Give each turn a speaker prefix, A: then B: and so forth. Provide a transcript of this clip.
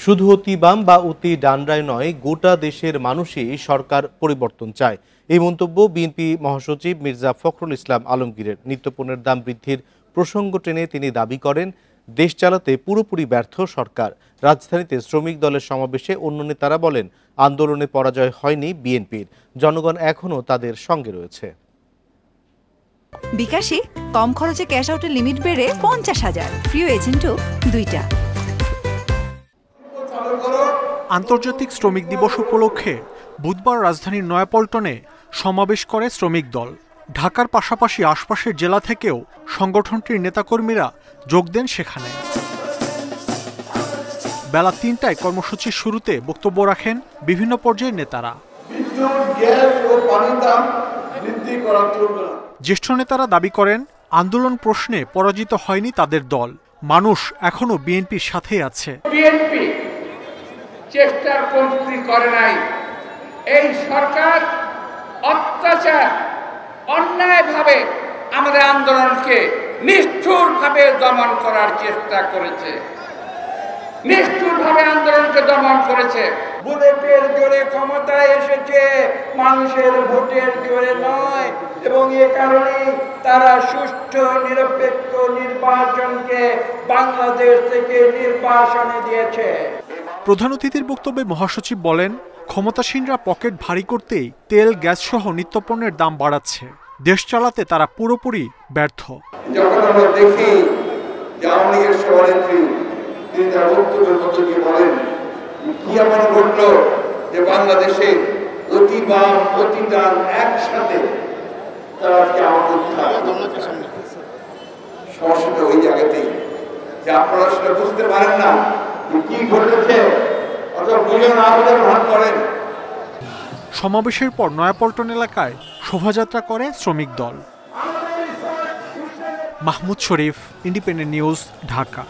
A: শুধু অতি বাম বা অতি ডানরায় নয়, গোটা দেশের মানুষই সরকার পরিবর্তন চায়। এই মন্তব্য বিএনপি মহাসচিব মির্জা ফখরুল ইসলাম আলমগীরের। নিত্যপণ্যের দাম বৃদ্ধির প্রসঙ্গ টেনে তিনি দাবি করেন, দেশ চালাতে পুরোপুরি ব্যর্থ সরকার। রাজধানীতে শ্রমিক দলের সমাবেশে অন্য নেতারা বলেন, আন্দোলনে পরাজয় হয়নি বিএনপির, জনগণ এখনও তাদের সঙ্গে রয়েছে।
B: বিকাশে কম খরচে ক্যাশ আউটের লিমিট বেড়ে 50,000, প্রিয় এজেন্টও 2টা।
C: আন্তর্জাতিক শ্রমিক দিবস উপলক্ষে বুধবার রাজধানীর নয়াপল্টনে সমাবেশ করে শ্রমিক দল। ঢাকার পাশাপাশি আশপাশের জেলা থেকেও সংগঠনটির নেতাকর্মীরা যোগ দেন সেখানে। বেলা 3টায় কর্মসূচির শুরুতে বক্তব্য রাখেন বিভিন্ন পর্যায়ের নেতারা। জ্যেষ্ঠ নেতারা দাবি করেন, আন্দোলন প্রশ্নে পরাজিত হয়নি তাদের দল, মানুষ এখনো বিএনপির সাথে আছে।
D: বিএনপি চেষ্টার কমতি করে নাই। এই সরকার অত্যাচার অন্যায়ভাবে আমাদের আন্দোলনকে নিষ্ঠুরভাবে দমন করার চেষ্টা করেছে, নিষ্ঠুরভাবে আন্দোলনকে দমন করেছে। বুলেটের জোরে ক্ষমতায় এসেছে, মানুষের ভোটের জোরে নয়, এবং এ কারণে তারা সুষ্ঠু নিরপেক্ষ নির্বাচনকে বাংলাদেশ থেকে নির্বাসনে দিয়েছে।
C: প্রধান অতিথির বক্তব্যে মহাসচিব বলেন, ক্ষমতাসীনরা পকেট ভারী করতেই তেল, গ্যাস সহ নিত্যপণ্যের দাম বাড়াচ্ছে। দেশ চালাতে তারা পুরোপুরি ব্যর্থ।
D: যখন আমরা দেখি যে আওয়ামী লীগের সভানেত্রী তিনি তার বক্তব্যের মধ্যে দিয়ে বলেন, কি এমন ঘটলো যে বাংলাদেশে অতি বাম অতি ডান একসাথে তারা আজকে আমাদের সমস্যাটা ওই জায়গাতেই যে আপনারা সেটা বুঝতে পারেন না কি ঘটেছে, অথবা বুঝে না আমাদের ভান করেন।
C: সমাবেশের পর নয়াপল্টন এলাকায় শোভাযাত্রা করে শ্রমিক দল। মাহমুদ শরীফ, ইন্ডিপেন্ডেন্ট নিউজ, ঢাকা।